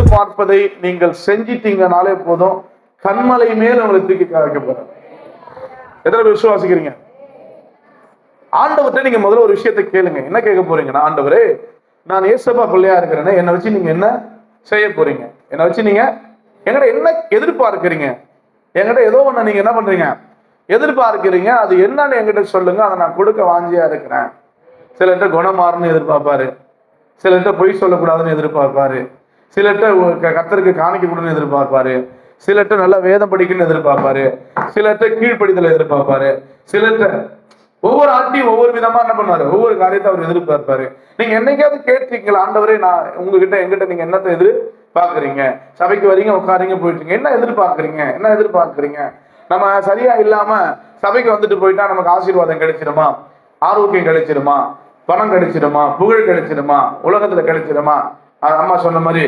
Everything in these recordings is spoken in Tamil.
எதிர்பார்ப்பதை நீங்கள் செஞ்சிட்டீங்கனாலே போதும், கண்மலை மேல் உங்களை தூக்கி காக்க போறார். எத்தனை பேர் விசுவாசிக்கிறீங்க? ஆண்டவர்கிட்ட நீங்க முதல்ல ஒரு விஷயத்தை கேளுங்க. என்ன கேட்க போறீங்கன்னா, ஆண்டவரே, நான் ஏசப்பா பிள்ளையா இருக்கிறேன்னு என்னை வச்சு நீங்க என்ன செய்ய போறீங்க? என்னை வச்சு நீங்க என்கிட்ட என்ன எதிர்பார்க்கிறீங்க? என்கிட்ட ஏதோ ஒண்ணு நீங்க என்ன பண்றீங்க, எதிர்பார்க்கிறீங்க. அது என்னன்னு என்கிட்ட சொல்லுங்க, அதை நான் கொடுக்க வாஞ்சியா இருக்கிறேன். சிலர்கிட்ட குணமாறுன்னு எதிர்பார்ப்பாரு, சிலர்கிட்ட பொய் சொல்லக்கூடாதுன்னு எதிர்பார்ப்பாரு, சிலர்கிட்ட கர்த்தருக்கு காணிக்க கொடுன்னு எதிர்பார்ப்பாரு, சிலர்கிட்ட நல்லா வேதம் படிக்கணும்னு எதிர்பார்ப்பாரு, சிலர்கிட்ட கீழ்ப்படிதலை எதிர்பார்ப்பாரு, சிலர்கிட்ட ஒவ்வொரு ஆட்டையும் ஒவ்வொரு விதமா என்ன பண்ணுவாரு, ஒவ்வொரு காரியத்தை அவர் எதிர்பார்ப்பாரு. நீங்க என்னைக்காவது கேட்டீங்களா, ஆண்டவரே நான் உங்ககிட்ட எங்கிட்ட நீங்க என்னத்தை எதிர்பார்க்கறீங்க? சபைக்கு வரீங்க, உட்காரீங்க, போயிட்டீங்க, என்ன எதிர்பார்க்கறீங்க? என்ன எதிர்பார்க்கறீங்க? நம்ம சரியா இல்லாம சபைக்கு வந்துட்டு போயிட்டா நமக்கு ஆசீர்வாதம் கிடைச்சிருமா? ஆரோக்கியம் கிடைச்சிருமா? பணம் கிடைச்சிருமா? புகழ் கிடைச்சிருமா? உலகத்துல கிடைச்சிருமா? அம்மா சொன்ன மாதிரி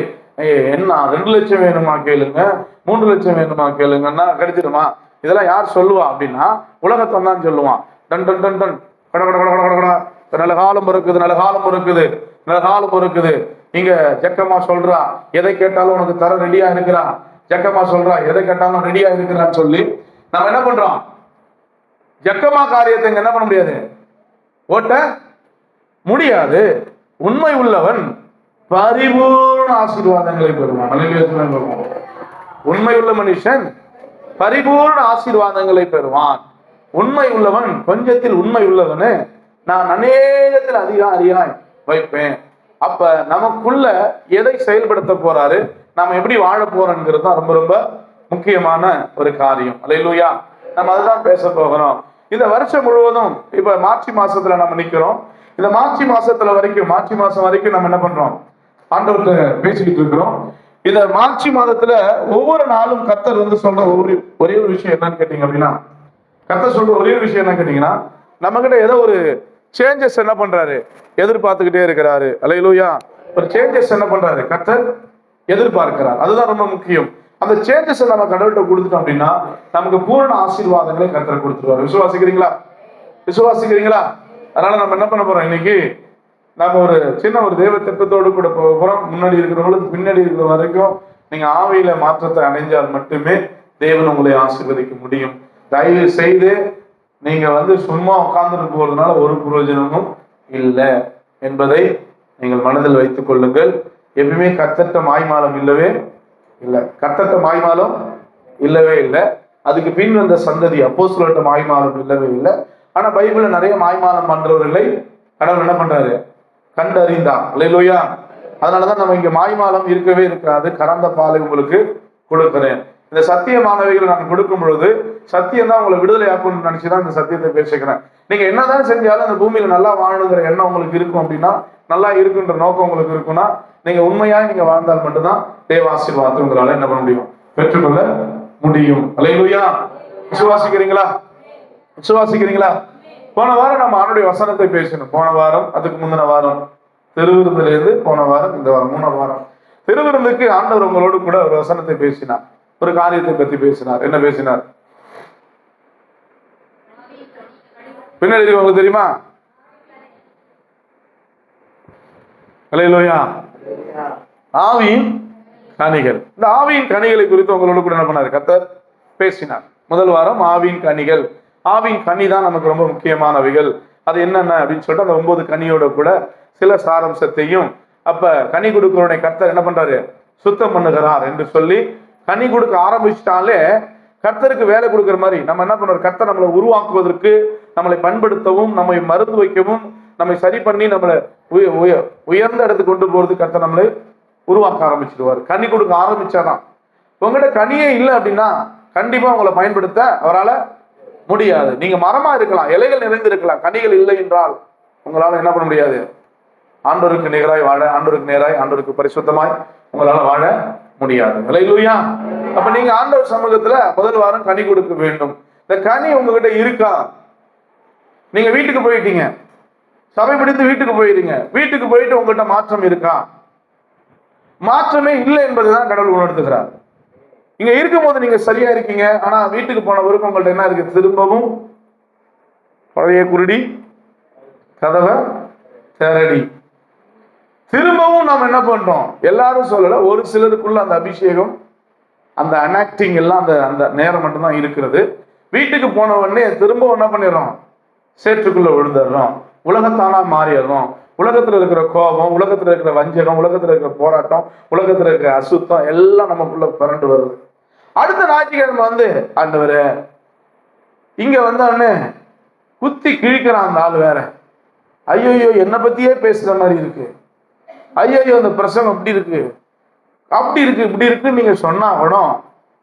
என்ன 2 லட்சம் வேணுமா கேளுங்க, 3 லட்சம் வேணுமா கேளுங்கன்னா கிடைச்சிருமா? இதெல்லாம் யார் சொல்லுவா அப்படின்னா உலகத்தான் தான் சொல்லுவான். டன் டன் டன் டன் கட கட கட கட கட, நல்ல காலம் இருக்குது, நல்ல காலம் இருக்குது, நல்ல காலம் இருக்குது. இங்க ஜக்கம்மா சொல்றா, எதை கேட்டாலும் உனக்கு தர ரெடியா இருக்கிறா. ஜக்கம்மா சொல்றா, எதை கேட்டாலும் ரெடியா இருக்கிறான்னு சொல்லி நம்ம என்ன பண்றோம்? ஜக்கம்மா காரியத்தை என்ன பண்ண முடியாது, ஓட்ட முடியாது. உண்மை உள்ளவன் பரிபூர்ண ஆசீர்வாதங்களை பெறுவான். உண்மை உள்ள மனுஷன் பரிபூர்ண ஆசீர்வாதங்களை பெறுவான். உண்மை உள்ளவன் கொஞ்சத்தில் உண்மை உள்ளவனு நான் அநேகத்தில் அதிகாரியாய் வைப்பேன். அப்ப நமக்குள்ள எதை செயல்படுத்த போறாரு, நாம எப்படி வாழ போறோம்ங்கிறது தான் ரொம்ப ரொம்ப முக்கியமான ஒரு காரியம். அல்லேலூயா. நம்ம அதுதான் பேச போகிறோம். இந்த வருஷம் முழுவதும் இப்ப மார்ச் மாசத்துல நம்ம நிக்கிறோம். இந்த மார்ச் மாசத்துல வரைக்கும், மார்ச் மாசம் வரைக்கும் நம்ம என்ன பண்றோம், ஆண்டவர்கிட்ட பேசிக்கிட்டு இருக்கிறோம். இந்த மார்ச் மாதத்துல ஒவ்வொரு நாளும் கர்த்தர் சொல்ற ஒரே ஒரு விஷயம் என்னன்னு கேட்டீங்க அப்படின்னா, கர்த்தர் சொல்ற ஒரே ஒரு விஷயம் என்ன கேட்டீங்கன்னா, நம்ம கிட்ட ஏதோ ஒரு சேஞ்சஸ் என்ன பண்றாரு, எதிர்பார்த்துக்கிட்டே இருக்கிறாரு. அல்லேலூயா. ஒரு சேஞ்சஸ் என்ன பண்றாரு, கர்த்தர் எதிர்பார்க்கிறார். அதுதான் ரொம்ப முக்கியம். அந்த சேஞ்சஸ் நம்ம கடவுள்கிட்ட கொடுத்துட்டோம் அப்படின்னா நமக்கு பூரண ஆசீர்வாதங்களை கர்த்தர் கொடுத்துருவாரு. விசுவாசிக்கிறீங்களா? விசுவாசிக்கிறீங்களா? அதனால நம்ம என்ன பண்ண போறோம், இன்னைக்கு நம்ம ஒரு சின்ன ஒரு தேவ திட்டத்தோடு கூட போகிறோம். முன்னாடி இருக்கிறவங்களுக்கு பின்னாடி இருக்கிற வரைக்கும் நீங்க ஆவியில மாற்றத்தை அடைஞ்சால் மட்டுமே தேவன் உங்களை ஆசீர்வதிக்க முடியும். தயவு செய்து நீங்க சும்மா உட்கார்ந்துட்டு போறதுனால ஒரு பிரயோஜனமும் இல்லை என்பதை நீங்கள் மனதில் வைத்துக் கொள்ளுங்கள். எப்பவுமே கர்த்தர்ட்ட மாய்மாலம் இல்லவே இல்லை. கர்த்தர்ட்ட மாய்மாலம் இல்லவே இல்லை. அதுக்கு பின் வந்த சந்ததி அப்போஸ்தலர்ட்ட மாய்மாலம் இல்லவே இல்லை. ஆனா பைபிள்ல நிறைய மாய்மாலம் பண்றவர்களை கடவுள் என்ன பண்றாரு, கண்டறிந்தார். அல்லேலூயா. அதனாலதான் நம்ம இங்க மாய்மாலம் இருக்கவே இருக்காது. கறந்த பாலை உங்களுக்கு கொடுக்கிறேன். இந்த சத்தியமானவைகளை நான் கொடுக்கும் பொழுது சத்தியம் தான் உங்களை விடுதலை ஆக்கணும்னு நினைச்சுதான் இந்த சத்தியத்தை பேசிக்கிறேன். நீங்க என்னதான் செஞ்சாலும் இந்த பூமியில நல்லா வாழணுங்கிற எண்ணம் உங்களுக்கு இருக்கும் அப்படின்னா, நல்லா இருக்குன்ற நோக்கம் உங்களுக்கு இருக்குன்னா, நீங்க உண்மையாய் நீங்க வாழ்ந்தால் மட்டும்தான் தேவ ஆசீர்வாதத்தை உங்களால என்ன பண்ண முடியும், பெற்றுக்கொள்ள முடியும். அல்லேலூயா. விசுவாசிக்கிறீங்களா? விசுவாசிக்கிறீங்களா? போன வாரம் நம்ம ஆண்டுடைய வசனத்தை பேசணும். போன வாரம், அதுக்கு முந்தின வாரம் திருவிருந்துல இருந்து போன வாரம், இந்த வாரம் 3ஆம் வாரம் திருவிருந்துக்கு ஆண்டவர் உங்களோடு கூட ஒரு வசனத்தை பேசினார், ஒரு காரியத்தை பற்றி பேசினார். என்ன பேசினார்? பின்னாடி உங்களுக்கு தெரியுமா? அல்லேலூயா. ஆவியின் கனிகள். இந்த ஆவியின் கனிகளை குறித்து உங்களோடு கூட என்ன பண்ணாரு, கர்த்தர் பேசினார். முதல் வாரம் ஆவியின் கனிகள். ஆவியின் கனி தான் நமக்கு ரொம்ப முக்கியமானவைகள். அது என்னென்ன அப்படின்னு சொல்லிட்டு அந்த 9 கனியோட கூட சில சாரம்சத்தையும், அப்ப கனி கொடுக்கிறவனை கர்த்தர் என்ன பண்றாரு, சுத்தம் பண்ணுகிறார் என்று சொல்லி கனி கொடுக்க ஆரம்பிச்சிட்டாலே கர்த்தருக்கு வேலை கொடுக்குற மாதிரி நம்ம என்ன பண்றோம், கர்த்தர் நம்மளை உருவாக்குவதற்கு, நம்மளை பண்படுத்தவும், நம்மை மருந்து வைக்கவும், நம்மை சரி பண்ணி நம்மளை உயர்ந்த இடத்துக்கு கொண்டு போறது கர்த்தர் நம்மளை உருவாக்க ஆரம்பிச்சிடுவார். கனி கொடுக்க ஆரம்பிச்சாதான். உங்கள்கிட்ட கனியே இல்லை அப்படின்னா கண்டிப்பா உங்களை பயன்படுத்த அவரால் முடியாது. நீங்க மரமா இருக்கலாம், இலைகள் நிறைந்து இருக்கலாம், கனிகள் இல்லை என்றால் உங்களால என்ன பண்ண முடியாது, ஆண்டவருக்கு நேராய் வாழ, ஆண்டவருக்கு நேராய், ஆண்டவருக்கு பரிசுத்தமாய் உங்களால வாழ முடியாது. அல்லேலூயா. அப்ப நீங்க ஆண்டவர் சமூகத்துல முதல் வாரம் கனி கொடுக்க வேண்டும். இந்த கனி உங்ககிட்ட இருக்கா? நீங்க வீட்டுக்கு போயிட்டீங்க, சபை பிடித்து வீட்டுக்கு போயிருங்க, வீட்டுக்கு போயிட்டு உங்ககிட்ட மாற்றம் இருக்கா? மாற்றமே இல்லை என்பதுதான் கடவுள் உணர்த்துகிறார். இங்க இருக்கும் போது நீங்க சரியா இருக்கீங்க, ஆனா வீட்டுக்கு போன பிறகு உங்கள்ட்ட என்ன இருக்கு, திரும்பவும் பழைய குருடி கதவை திரடி. திரும்பவும் நாம் என்ன பண்றோம், எல்லாரும் சொல்லல, ஒரு சிலருக்குள்ள அந்த அபிஷேகம், அந்த அனாக்டிங் எல்லாம் அந்த அந்த நேரம் மட்டும்தான் இருக்கிறது. வீட்டுக்கு போன உடனே திரும்பவும் என்ன பண்ணிடுறோம், சேற்றுக்குள்ள விழுந்துடுறோம், உலகத்தானா மாறிடுறோம். உலகத்துல இருக்கிற கோபம், உலகத்துல இருக்கிற வஞ்சகம், உலகத்துல இருக்கிற போராட்டம், உலகத்துல இருக்கிற அசுத்தம் எல்லாம் நமக்குள்ள பிறண்டு வருது. அடுத்த ஞாயிற்றுக்கிழமை வந்து ஆண்டவரே இங்க வந்தோடனே குத்தி கிழிக்கிறான் அந்த ஆள் வேற. ஐயோ என்னை பத்தியே பேசுற மாதிரி இருக்கு, ஐயோ இந்த பிரசங்கம் இப்படி இருக்கு, அப்படி இருக்கு, இப்படி இருக்குன்னு நீங்க சொன்னா கூட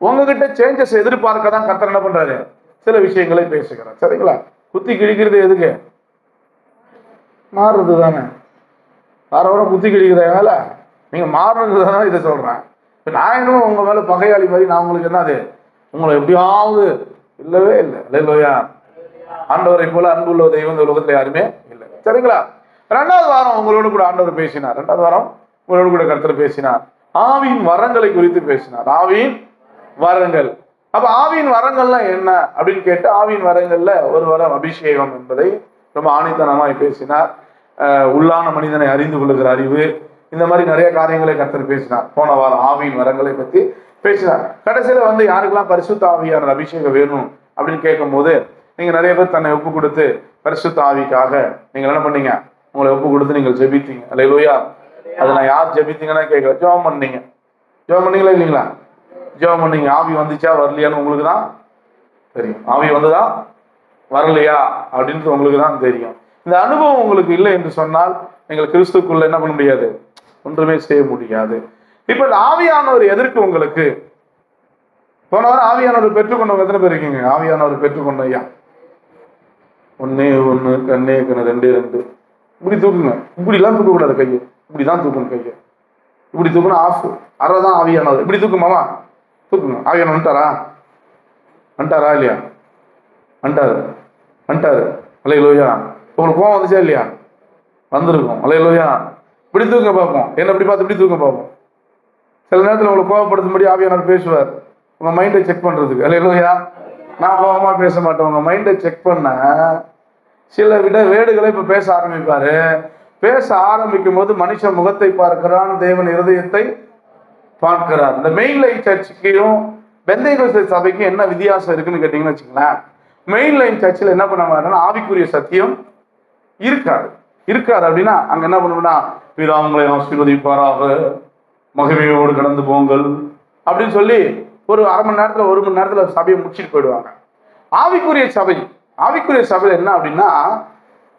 உங்ககிட்ட சேஞ்சஸ் எதிர்பார்க்க தான் கர்த்தர் என்ன பண்றாரு, சில விஷயங்களை பேசுகிறார். சரிங்களா? குத்தி கிழிக்கிறது எதுக்கு? மாறுறது தானே. வார குத்தி கிழிக்கிறதுனால நீங்க மாறுறது தானே இதை சொல்றேன். இப்ப நான் இன்னும் உங்க மேல பகையாளி மாதிரி நான் உங்களுக்கு என்னது, உங்களை எப்படியாவது இல்லவே இல்லை. அல்லேலூயா. ஆண்டவரை போல அன்பு உள்ள தெய்வம் இந்த உலகத்துல யாருமே இல்லை. சரிங்களா? 2வது வாரம் உங்களோட கூட ஆண்டவர் பேசினார். 2வது வாரம் உங்களோட கூட கர்த்தர் பேசினார். ஆவியின் வரங்களை குறித்து பேசினார். ஆவியின் வரங்கள். அப்ப ஆவியின் வரங்கள்லாம் என்ன அப்படின்னு கேட்டு, ஆவியின் வரங்கள்ல ஒரு வரம் அபிஷேகம் என்பதை ரொம்ப ஆணித்தனமாய் பேசினார். உள்ளான மனிதனை அறிந்து கொள்ளுகிற அறிவு, இந்த மாதிரி நிறைய காரியங்களை கர்த்தர் பேசினார். போன வாரம் ஆவியின் வரங்களை பத்தி பேசினார். கடைசியில வந்து யாருக்கெல்லாம் பரிசுத்த ஆவியான அபிஷேகம் வேணும் அப்படின்னு கேட்கும் போது, நீங்க நிறைய பேர் தன்னை ஒப்பு கொடுத்து பரிசுத்த ஆவிக்காக நீங்க என்ன பண்ணீங்க, உங்களை ஒப்பு கொடுத்து நீங்கள் ஜெபித்தீங்க. அல்லேலூயா. அதை நான் யார் ஜெபித்தீங்கன்னா கேட்கல, ஜெபம் பண்ணீங்க. ஜெபம் பண்ணீங்களா இல்லைங்களா? ஜெபம் பண்ணீங்க. ஆவி வந்துச்சா வரலையான்னு உங்களுக்கு தான் தெரியும். ஆவி வந்துதா வரலையா அப்படின்றது உங்களுக்கு தான் தெரியும். இந்த அனுபவம் உங்களுக்கு இல்லை என்று சொன்னால் நீங்கள் கிறிஸ்துக்குள்ள என்ன பண்ண முடியாது, ஒன்றுமே செய்ய முடியாது. இப்ப இந்த ஆவியானவர் எதற்கு உங்களுக்கு? போன வாரம் ஆவியானவர் பெற்றுக்கொண்டவங்க எத்தனை பேர் இருக்கீங்க? ஆவியானவர் பெற்றுக்கொண்ட ஐயா 1 1 கண்ணே கண்ணு 2 2 இப்படி தூக்குங்க. இப்படிலாம் தூக்கக்கூடாது கையை, இப்படிதான் தூக்கணும் கையை. இப்படி தூக்கணும் ஆஃப். அறதான் ஆவியானவர். இப்படி தூக்குமாமா தூக்குங்க. ஆவியானவர் வந்துட்டாரா இல்லையா? வந்துட்டாரு. அல்லேலூயா. உங்களுக்கு கோவம் வந்துச்சா இல்லையா? வந்திருக்கும். அல்லேலூயா. இப்படி தூக்க பார்ப்போம். என்ன இப்படி பார்த்து இப்படி தூக்க பார்ப்போம். சில நேரத்தில் உங்களுக்கு கோவப்படுத்தும்படி ஆவியானவர் பேசுவார், உங்க மைண்டை செக் பண்றதுக்கு. அல்லேலூயா. நான் கோவமா பேச மாட்டேன், உங்க மைண்டை செக் பண்ண சில வேடுகளை இப்ப பேச ஆரம்பிப்பாரு. பேச ஆரம்பிக்கும் போது மனுஷன் முகத்தை பார்க்கிறான், தேவன் இருதயத்தை பார்க்கிறார். இந்த மெயின் லைன் சர்ச்சுக்கும் பெந்தேகோஸ்தே சபைக்கும் என்ன வித்தியாசம் இருக்குன்னு கேட்டீங்கன்னு வச்சுங்களேன். மெயின் லைன் சர்ச்சில் என்ன பண்ண மாட்டேன்னா ஆவிக்குரிய சத்தியம் இருக்காது அப்படின்னா அங்க என்ன பண்ணுவோம்னா, பிதாங்களை ஆசீர்வதிப்பாராக, மகிமையோடு கடந்து போங்கள் அப்படின்னு சொல்லி ஒரு அரை மணி நேரத்துல 1 மணி நேரத்துல சபையை முடிச்சுட்டு போயிடுவாங்க. ஆவிக்குரிய சபையில் என்ன அப்படின்னா,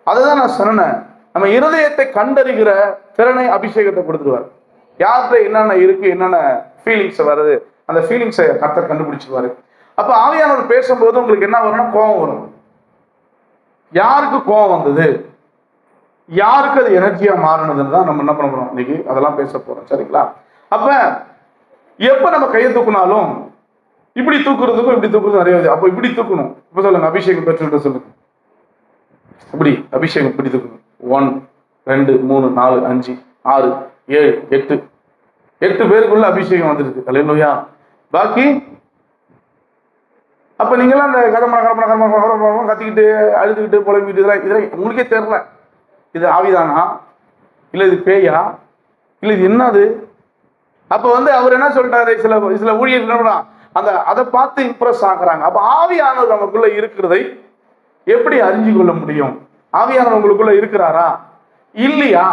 அதுதான் நான் சொன்னேன், நம்ம இருதயத்தை கண்டறிகிற திறனை அபிஷேகத்தை கொடுத்துருவார். யார்கிட்ட என்னென்ன இருக்கு, என்னென்ன ஃபீலிங்ஸ் வருது, அந்த ஃபீலிங்ஸை கர்த்தர் கண்டுபிடிச்சிருவாரு. அப்ப ஆவியானவர் பேசும்போது உங்களுக்கு என்ன வரும்னா கோபம் வரும். யாருக்கு கோபம் வந்தது, யாருக்கு அது எனர்ஜியா மாறினதுன்னு தான் நம்ம என்ன பண்ண போறோம் இன்னைக்கு, அதெல்லாம் பேச போறோம். சரிங்களா? அப்ப எப்ப நம்ம கையை தூக்குனாலும் இப்படி தூக்குறதுக்கும் இப்படி தூக்குறதுக்கும் நிறைய. அப்ப இப்படி தூக்கணும். இப்ப சொல்லுங்க, அபிஷேகம் பெற்றுக்கிட்ட சொல்லுங்க. இப்படி அபிஷேகம் இப்படி தூக்கணும். 1 2 3 4 5 6 7 8 பேருக்குள்ள அபிஷேகம் வந்துருக்கு. அல்லேலூயா. பாக்கி அப்ப நீங்களாம் அந்த கடம கத்திக்கிட்டு அழுதுகிட்டு புலம்பிட்டு இதெல்லாம் உங்களுக்கே தெரியல, இது ஆவிதானா இல்ல இது பேயா இல்ல இது என்னது? அப்ப வந்து அவர் என்ன சொல்லிட்டாரு, சில ஊழியர்கள் அதை பார்த்து இம்ப்ரெஸ் ஆகுறாங்க. அப்ப ஆவியானவர் நமக்குள்ள இருக்கிறதை எப்படி அறிஞ்சு கொள்ள முடியும்? ஆவியானவர் உங்களுக்குள்ள இருக்கிறாரா இல்லையா?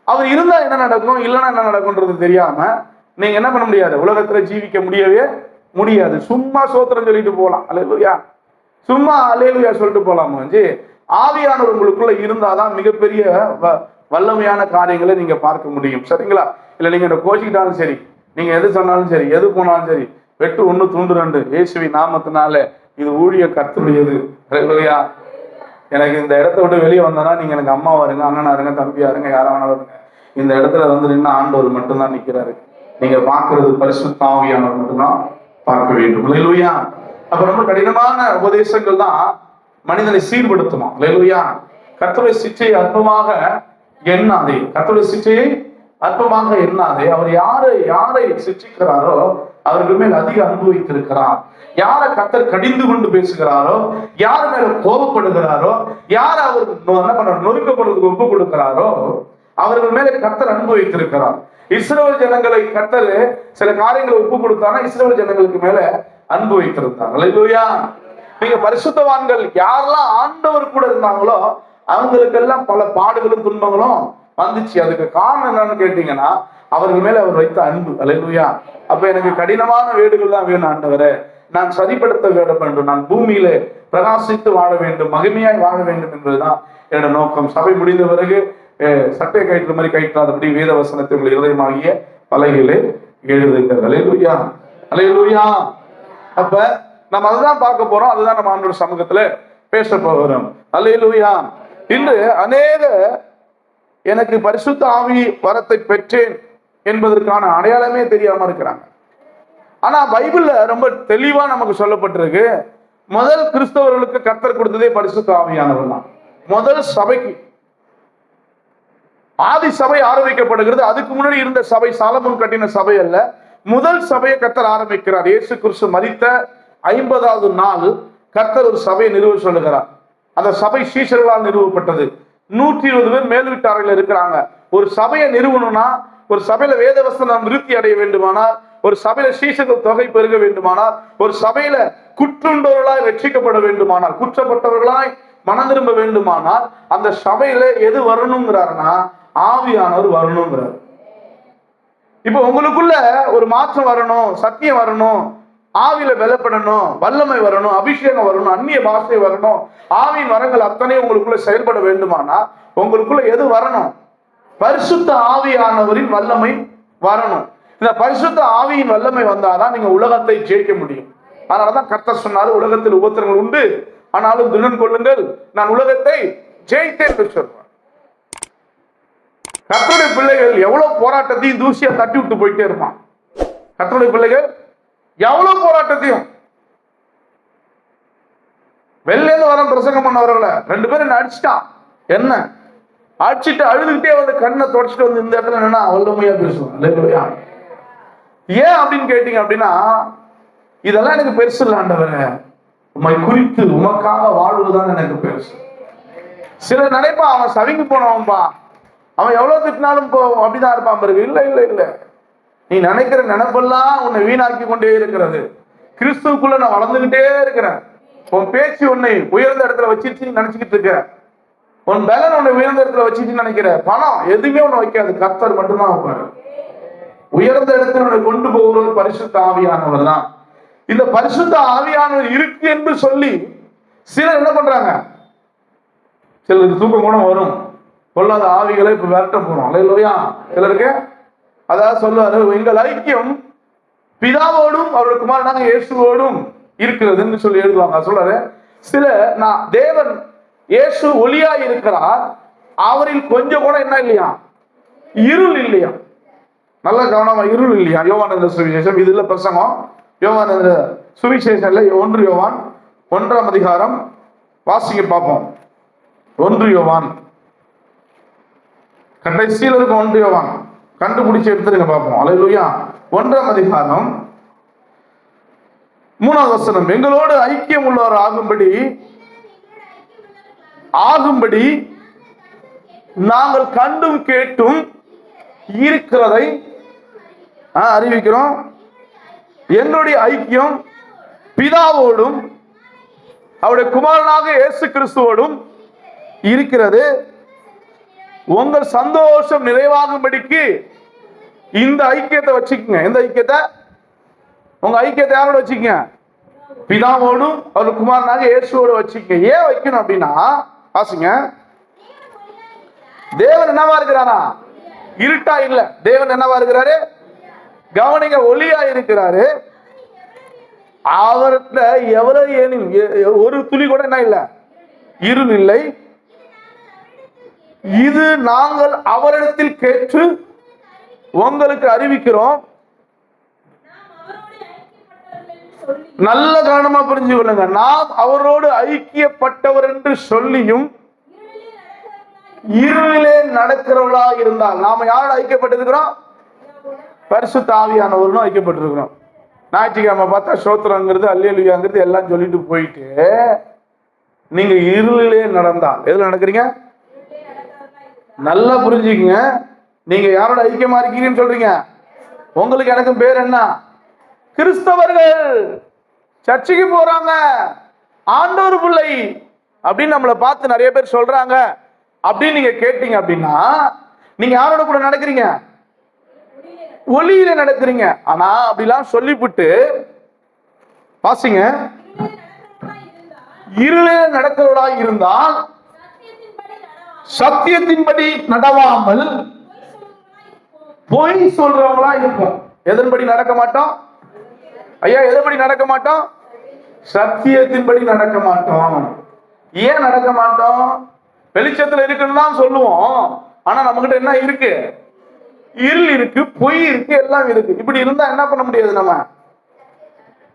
அவர் இருந்தா என்ன நடக்கும், இல்லைன்னா என்ன நடக்கும்ன்றது தெரியாம நீங்க என்ன பண்ண முடியாது, உலகத்துல ஜீவிக்க முடியவே முடியாது. சும்மா சோத்திரம் சொல்லிட்டு போகலாம், அல்லேலூயா, சும்மா அல்லேலூயா சொல்லிட்டு போலாம். ஆவியானவர் உங்களுக்குள்ள இருந்தாதான் மிகப்பெரிய வல்லமையான காரியங்களை நீங்க பார்க்க முடியும். சரிங்களா? இல்ல நீங்க கோச்சிக்கிட்டாலும் சரி, நீங்க எது சொன்னாலும் சரி, எது போனாலும் சரி, வெட்டு 1 துண்டு 2 இயேசுவின் நாமத்தினால இது ஊழிய கர்த்தருடையது. அல்லேலூயா. எனக்கு இந்த இடத்த விட்டு வெளியே வந்தோன்னா நீங்க எனக்கு அம்மாவா இருங்க, அண்ணனா இருங்க, தம்பியா இருங்க, யாரா வேணாலும் இருங்க. இந்த இடத்துல வந்து நின்று ஆண்டவர் மட்டும்தான் நிற்கிறாரு. நீங்க பார்க்கறது பரிசுத்த ஆவியானவர் மட்டும்தான் பார்க்க வேண்டும். அல்லேலூயா. அப்ப ரொம்ப கடினமான உபதேசங்கள் தான் மனிதனை சீர்படுத்தணும். அல்லேலூயா. கர்த்தருடைய சிச்சையை அற்பமாக எண்ணாதே, கர்த்தருடைய சிச்சையை அற்பமாக எண்ணாதே. அவர் யாரை சிச்சிக்கிறாரோ அவர்கள் மேல் அதிக அன்பு வைத்திருக்கிறார். யாரை கர்த்தர் கடிந்து கொண்டு பேசுகிறாரோ, யார் மேல கோபப்படுகிறாரோ, யார் அவர் என்ன பண்ற நொறுக்கப்படுறதுக்கு ஒப்பு கொடுக்கிறாரோ அவர்கள் மேலே கர்த்தர் அன்பு வைத்திருக்கிறார். இஸ்ரவேல் ஜனங்களை கர்த்தர் சில காரியங்களை ஒப்பு கொடுத்தானா இஸ்ரவேல் ஜனங்களுக்கு மேல அன்பு வைத்திருந்தார். அல்லேலூயா. நீங்க பரிசுத்தவான்கள் யாரெல்லாம் ஆண்டவர் கூட இருந்தாங்களோ அவங்களுக்கெல்லாம் பல பாடுகளும் துன்பங்களும் வந்துச்சு. அதுக்கு காரணம் என்னன்னு கேட்டீங்கன்னா அவர்கள் மேல அவர் வைத்த அன்பு. அல்லேலூயா. அப்ப எனக்கு கடினமான வேடுகள் தான் வேணும் ஆண்டவரே, நான் சரிப்படுத்த வேண்டும், நான் பூமியில பிரகாசித்து வாழ வேண்டும், மகிமையாய் வாழ வேண்டும் என்பதுதான் என்னோட நோக்கம். சபை முடிந்த பிறகு சட்டை கயிற்று மாதிரி கயிற்றாதபடி வேத வசனத்தை உங்கள் இதயமாகிய பலகையிலே எழுதுங்கள். அல்லேலூயா. அல்லேலூயா. அப்ப நம்ம அதுதான் பார்க்க போறோம், அதுதான் நம்ம ஆண்டவர் சமூகத்துல பேச போகிறோம். அல்லேலூயா. இன்று அநேக எனக்கு பரிசுத்த ஆவி வரத்தை பெற்றேன் என்பதற்கான அடையாளமே தெரியாம இருக்கிறாங்க. ஆனா பைபிள்ல ரொம்ப தெளிவா நமக்கு சொல்லப்பட்டிருக்கு, முதல் கிறிஸ்தவர்களுக்கு கர்த்தர் கொடுத்ததே பரிசுத்த ஆவியானவர் தான். முதல் சபைக்கு ஆதி சபை ஆரம்பிக்கப்படுகிறது. அதுக்கு முன்னாடி இருந்த சபை சாலமோன் கட்டின சபை அல்ல. முதல் சபையை கர்த்தர் ஆரம்பிக்கிறார். இயேசு கிறிஸ்து மரித்த 50வது நாள் கர்த்தர் ஒரு சபையை நிறுவ சொல்லுகிறார். அந்த சபை சீஷர்களால் நிறுவப்பட்டது. 120 பேர் மேல் வீட்டார்கள் இருக்கிறாங்க. ஒரு சபையை நிறுவனம்னா, ஒரு சபையில வேதவசனம் விருத்தி அடைய வேண்டுமானால், ஒரு சபையில சீஷர்கள் தொகை பெருக வேண்டுமானால், ஒரு சபையில குற்றுண்டவர்களாய் ரட்சிக்கப்பட வேண்டுமானால், குற்றப்பட்டவர்களாய் மனம் திரும்ப வேண்டுமானால், அந்த சபையில எது வரணுங்கிறாருன்னா ஆவியானவர் வரணுங்கிறார். இப்ப உங்களுக்குள்ள ஒரு மாற்றம் வரணும், சத்தியம் வரணும், ஆவியில பலப்படணும், வல்லமை வரணும், அபிஷேகம் வரணும், அந்நிய பாஷை வரணும், ஆவியின் வரங்கள் அத்தனை உங்களுக்குள்ள செயல்பட வேண்டுமானா உங்களுக்குள்ள எது வரணும்? பரிசுத்த ஆவியானவரின் வல்லமை வரணும். இந்த பரிசுத்த ஆவியின் வல்லமை வந்தாதான் நீங்க உலகத்தை ஜெயிக்க முடியும். அதனாலதான் கர்த்தர் சொன்னாரு, உலகத்தில் உபத்திரங்கள் உண்டு, ஆனாலும் திடன் கொள்ளுங்கள், நான் உலகத்தை ஜெயித்தேன் என்று சொல்றேன். கர்த்தருடைய பிள்ளைகள் எவ்வளவு போராட்டத்தையும் தூசியா தட்டி விட்டு போயிட்டே இருப்பான். கர்த்தருடைய பிள்ளைகள் எவ்வளவு போராட்டத்தையும், வெளிலேருந்து வர பிரசங்கம் பண்ணவர்களை 2 பேரும் அடிச்சுட்டான், என்ன அடிச்சுட்டு அழுதுகிட்டே வந்து கண்ணை தொடச்சிட்டு வந்து இந்த இடத்துல என்னன்னா வல்லமையா பேசுவான். ஏன் அப்படின்னு கேட்டீங்க அப்படின்னா, இதெல்லாம் எனக்கு பெருசு இல்லை ஆண்டவரே, உம்மை குறித்து உமக்காக வாழ்வதுதான் எனக்கு பெருசு. சில நினைப்பா அவன் சவிங்கி போனவன்பா, அவன் எவ்வளவு திட்டினாலும் அப்படிதான் இருப்பான் பிறகு. இல்ல இல்ல இல்ல, நீ நினைக்கிற நினைப்பெல்லாம் உன்னை வீணாக்கி கொண்டே இருக்கிறது. கிறிஸ்துவுக்குள்ள நான் வளர்ந்துகிட்டே இருக்கிறேன். உன் பேச்சு உன்னை உயர்ந்த இடத்துல வச்சிருச்சு நினைச்சுக்கிட்டு இருக்க, உன் பலன் உன்னை உயர்ந்த இடத்துல வச்சிருச்சுன்னு நினைக்கிற, பணம் எதுவுமே உன்னை வைக்காது, கர்த்தர் மட்டும்தான் வைப்பாரு. உயர்ந்த இடத்துல உன்னை கொண்டு போகிறது பரிசுத்த ஆவியானவர் தான். இந்த பரிசுத்த ஆவியானவர் இருக்கு என்று சொல்லி சிலர் என்ன பண்றாங்க, சிலருக்கு தூக்கம் கூட வரும், பொல்லாத ஆவிகளை இப்ப விரட்ட போறோம். அல்லேலூயா. சிலருக்கு அதாவது சொல்லுவாரு, எங்கள் ஐக்கியம் பிதாவோடும் அவருடைய குமாரனாக இயேசுவோடும் இருக்கிறதுன்னு சொல்லி எழுதுவாங்க. சொல்றாரு, சில நான் தேவன் இயேசு ஒளியா இருக்கிறார், அவரில் கொஞ்சம் கூட என்ன இல்லையா, இருள் இல்லையா. நல்ல கவனமா, இருள் இல்லையா. யோவான் சுவிசேஷம், இது இல்ல பிரசங்கம், யோவான் சுவிசேஷம்ல 1 யோவான் 1ஆம் அதிகாரம் வாசிக்க பார்ப்போம். 1 யோவான் கடைசியில் இருக்கும். 1 யோவான் கண்டுபிடிச்சு எடுத்துருங்க பார்ப்போம். அல்லேலூயா. 1ஆம் அதிகாரம் 3வது வசனம், எங்களோடு ஐக்கியம் உள்ளவர் ஆகும்படி நாங்கள் கண்டும் கேட்டும் இருக்கிறதை அறிவிக்கிறோம். எங்களுடைய ஐக்கியம் பிதாவோடும் அவருடைய குமாரனாக இயேசு கிறிஸ்துவோடும் இருக்கிறது. உங்கள் சந்தோஷம் நிறைவாகும்படிக்கு இந்த ஐக்கியத்தை வச்சுக்கோங்க. எந்த ஐக்கியத்தை? உங்க ஐக்கியத்தை யாரோட வச்சுக்கோங்க? பிதாவோடும் அவர் குமாரனாக இயேசுவோடு வச்சுக்கோங்க. ஏன் வைக்கணும் அப்படின்னா, வாசிங்க, தேவன் என்னவா இருக்கிறாரா? இருட்டா இல்ல, தேவன் என்னவா இருக்கிறாரு? கவனிங்க, ஒளியா இருக்கிறாரு. அவர்கிட்ட எவ்வளவு ஒரு துளி கூட என்ன இல்ல, இருள் இல்லை. இது நாங்கள் அவரிடத்தில் கேட்டு உங்களுக்கு அறிவிக்கிறோம். நல்ல கவனமா புரிஞ்சு கொள்ளுங்க. நாம் அவரோடு ஐக்கியப்பட்டவர் என்று சொல்லியும் இருளிலே நடக்கிறவளா இருந்தால், நாம யாரோட ஐக்கியப்பட்டிருக்கிறோம்? பரிசுத்த ஆவியானவரோடு ஐக்கியப்பட்டிருக்கிறோம். ஞாயிற்றுக்கிழமை பார்த்தா ஸ்தோத்திரங்கிறது அல்லேலூயாங்கிறது எல்லாம் சொல்லிட்டு போயிட்டு நீங்க இருளிலே நடந்தால், எதுல நடக்கிறீங்க? நல்லா புரிஞ்சுக்கங்க. நீங்க யாரோட ஐக்கியமா இருக்கீங்கன்னு சொல்றீங்க? உங்களுக்கு எனக்கும் பேர் என்ன? கிறிஸ்தவர்கள். சர்ச்சைக்கு போறாங்க, ஆண்டவர் பிள்ளை அப்படின்னு நம்மளை பார்த்து நிறைய பேர் சொல்றாங்க அப்படின்னு நீங்க கேட்டீங்க அப்படின்னா நீங்க யாரோட கூட நடக்கிறீங்க? ஒளியில நடக்கிறீங்க. ஆனா அப்படிலாம் சொல்லிவிட்டு பாசிங்க, இருளே நடக்கிறவளா இருந்தால் சத்தியத்தின்படி நடவாமல் பொய் சொல்றவங்களா இருக்கும். எதன்படி நடக்க மாட்டோம் ஐயா? எதன்படி நடக்க மாட்டோம்? சத்தியத்தின்படி நடக்க மாட்டோம். ஏன் நடக்க மாட்டோம்? வெளிச்சத்துல இருக்குன்னு தான் சொல்லுவோம். ஆனா நம்ம கிட்ட என்ன இருக்கு? இருள் இருக்கு, பொய் இருக்கு, எல்லாம் இருக்கு. இப்படி இருந்தா என்ன பண்ண முடியாது? நம்ம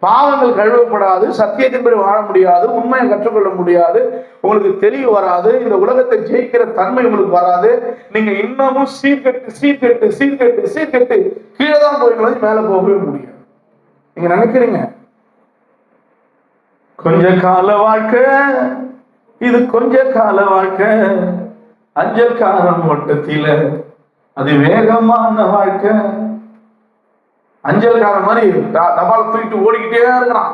பாவங்கள் கழுவப்படாது, சத்தியத்தின்படி வாழ முடியாது, உண்மையை கற்றுக்கொள்ள முடியாது, உங்களுக்கு தெளிவு வராது, இந்த உலகத்தை ஜெயிக்கிற தன்மை உங்களுக்கு வராது. நீங்க இன்னமும் சீர்கெட்டு கீழே தான் போய் மேல போகவே முடியும். நீங்க நினைக்கிறீங்க கொஞ்ச கால வாழ்க்கை, இது கொஞ்ச கால வாழ்க்கை, அஞ்சல் காலம் ஓட்டத்தில அது வேகமான வாழ்க்கை. அஞ்சல்காரன் மாதிரி தபால் தூக்கிட்டு ஓடிக்கிட்டே இருக்கிறான்.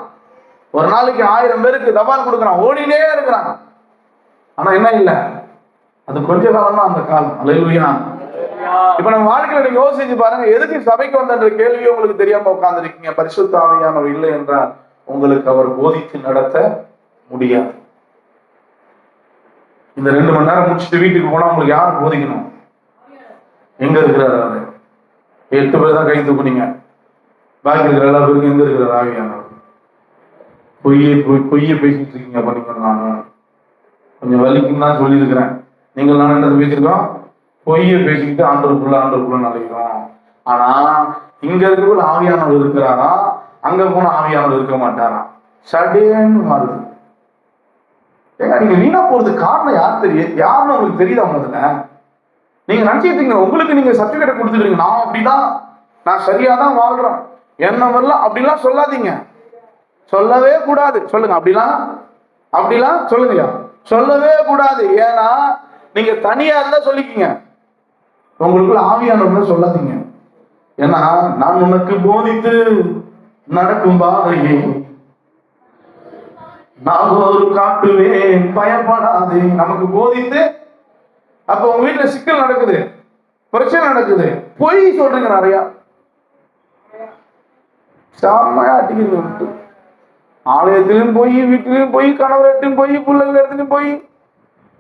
ஒரு நாளைக்கு 1000 பேருக்கு தபால் கொடுக்குறான், ஓடினே இருக்கிறான். ஆனா என்ன இல்லை, அது கொஞ்ச காலம் தான் அந்த காலம். அல்லேலூயா. இப்ப நம்ம வாழ்க்கையில நீங்க யோசிச்சு பாருங்க, எதுக்கு சபைக்கு வந்த கேள்வி உங்களுக்கு தெரியாம உட்கார்ந்து இருக்கீங்க? பரிசுத்த ஆவியானவர் இல்லை என்றால் உங்களுக்கு அவர் போதித்து நடத்த முடியாது. இந்த 2 மணி நேரம் முடிச்சுட்டு வீட்டுக்கு போனா உங்களுக்கு யார் போதிக்கணும்? எங்க இருக்கிறார் அவரு? 8 பேர் தான் கை தூக்குனீங்க. பாக்கி இருக்கிற எல்லா பேருக்கும் எங்க இருக்கிறார் ஆவியானவர்? பொய்ய பேசிட்டு இருக்கீங்க. பண்ணிக்கணும். நான் கொஞ்சம் வலிக்கும் தான் சொல்லி இருக்கிறேன். நீங்கள் நான் என்ன பேசியிருக்கோம்? பொய்ய பேசிக்கிட்டு ஆண்டவருக்குள்ள நினைக்கிறோம். ஆனா இங்க இருக்கிற ஆவியானவர் இருக்கிறாரா, அங்க போன ஆவியானவர் இருக்க மாட்டாரா? சடேன்னு மாறுது. ஏங்க நீங்க வீணா போறதுக்கு காரணம் யார் தெரியும்? யாருன்னு உங்களுக்கு தெரியுதா? முதல்ல நீங்க நினைச்சிட்டீங்க உங்களுக்கு நீங்க சர்டிபிகேட் கொடுத்துக்கிறீங்க, நான் அப்படிதான், நான் சரியா தான் வாழ்றேன், என்ன வரலாம் அப்படிலாம் சொல்லாதீங்க. சொல்லவே கூடாது. சொல்லுங்க, அப்படிலாம் சொல்லுங்க. சொல்லவே கூடாது. ஏன்னா நீங்க தனியா இருந்தா சொல்லிக்கீங்க, உங்களுக்குள்ள ஆவியானவர் சொல்லாதீங்க. ஏன்னா நான் உனக்கு போதித்து நடக்கும் பாதையை நான் ஒரு காட்டுவேன், பயப்படாது. நமக்கு போதித்து, அப்ப உங்க வீட்டுல சிக்கல் நடக்குது, பிரச்சனை நடக்குது, பொய் சொல்றீங்க நிறையா, செம்மையா அடிக்கிறீங்க. ஆலயத்திலும் போய், வீட்டிலும் போய், கணவர்கிட்டும் போய், பிள்ளைகள் இடத்துலையும் போய்,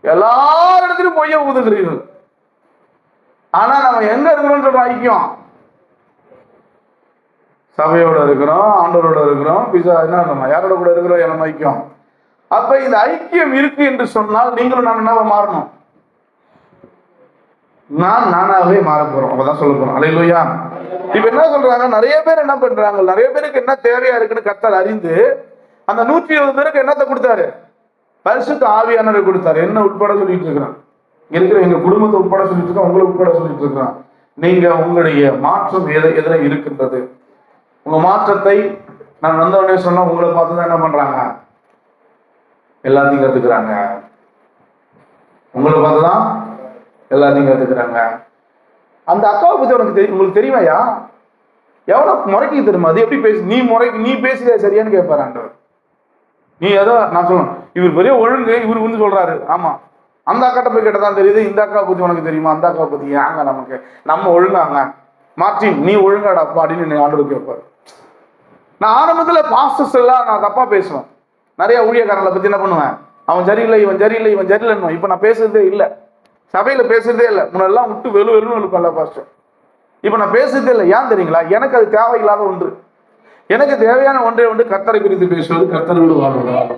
எல்லா இடத்திலும் பொய்ய ஊதுகிறீர்கள். ஆனா நம்ம எங்க இருக்கிறோம் சொல்ற ஐக்கியம்? சபையோட இருக்கிறோம், ஆண்டவரோட இருக்கிறோம், என்ன யாரோட கூட இருக்கிறோம்? என்ன ஐக்கியம்? அப்ப இந்த ஐக்கியம் இருக்கு என்று சொன்னால் நீங்களும் நான் என்னவா மாறணும்? நானாவே மாற போறோம். அப்பதான் சொல்ல போறோம். அல்லேலூயா. இப்ப என்ன சொல்றாங்க, நிறைய பேர் என்ன பண்றாங்க, நிறைய பேருக்கு என்ன தேவையா இருக்குன்னு கர்த்தர் அறிந்து அந்த 120 பேருக்கு என்னத்தை கொடுத்தாரு? பரிசுத்த ஆவியானவரை கொடுத்தாரு. என்ன உட்பட சொல்லிட்டு இருக்கிறான், இருக்கிற எங்க குடும்பத்தை உட்பட சொல்லிட்டு இருக்கான், உங்களை உட்பட சொல்லிட்டு இருக்கிறான். நீங்க உங்களுடைய மாற்றம் எதுல இருக்கின்றது? உங்க மாற்றத்தை நான் வந்தவனே சொன்னா உங்களை பார்த்துதான் என்ன பண்றாங்க? எல்லாத்தையும் கத்துக்கிறாங்க. உங்களை பார்த்துதான் எல்லாத்தையும் கத்துக்கிறாங்க. அந்த அக்காவை பத்தி உங்களுக்கு தெரியுமாயா? எவ்வளவு முறைக்கு தெரியுமா? அது எப்படி பேசு? நீ பேசுதே சரியான்னு கேட்பாரு ஆண்டவர். நீ ஏதோ நான் சொல்லணும், இவர் பெரிய ஒழுங்கு, இவர் வந்து சொல்றாரு. ஆமா, அந்த அக்காட்ட போய் கேட்டதான் தெரியுது. இந்த அக்காவை பத்தி உனக்கு தெரியுமா? அந்த அக்காவை பத்தி ஏங்க நமக்கு, நம்ம ஒழுங்காங்க மாற்றி நீ ஒழுங்காடாப்பா அப்படின்னு ஆண்டவர் கேட்பாரு. நான் ஆரம்பத்துல பாஸ்டர்ஸ் எல்லாம் நான் தப்பா பேசுவேன். நிறைய ஊழியக்காரங்களை பத்தி என்ன பண்ணுவேன், அவன் சரியில்லை, இவன் சரியில்லை, இவன் சரியில்லைன்னு. இப்ப நான் பேசுறதே இல்லை, சபையில பேசுறதே இல்லை. முன்னெல்லாம் விட்டு வெளுன்னு எழுப்பல பாஸ்டர். இப்ப நான் பேசுறதே இல்லை. ஏன் தெரியுங்களா? எனக்கு அது தேவையில்லாத ஒன்று. எனக்கு தேவையான ஒன்றை ஒன்று கர்த்தரை குறித்து பேசுவது, கர்த்தரோடு வாழ்வது.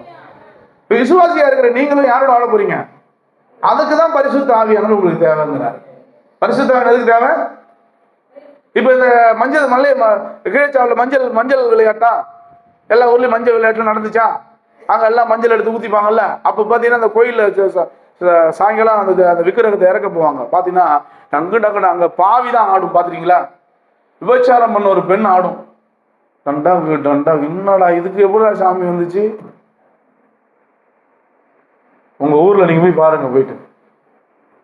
விசுவாசியா இருக்கிற நீங்களும் யாரோட வாழ போறீங்க? அதுக்குதான் பரிசுத்த ஆவியானவர் உங்களுக்கு தேவைங்கிறார். பரிசுத்த ஆவியானவர் எதுக்கு தேவை? இப்ப இந்த கீழச்சாவில் மஞ்சள் விளையாட்டா, எல்லா ஊர்லயும் மஞ்சள் விளையாட்டுல நடந்துச்சா? அங்க எல்லாம் மஞ்சள் எடுத்து ஊத்திப்பாங்கல்ல. அப்ப பாத்தீங்கன்னா அந்த கோயில்ல சாயங்காலம் அந்த விக்கிரகத்தை இறக்க போவாங்க. பாத்தீங்கன்னா டங்கு அங்க பாவிதான் ஆடும். பாத்துறீங்களா? விபச்சாரம் பண்ண ஒரு பெண் ஆடும். டண்டா என்னடா இதுக்கு எப்படி சாமி வந்துச்சு? உங்க ஊர்ல நீங்க போய் பாருங்க, போயிட்டு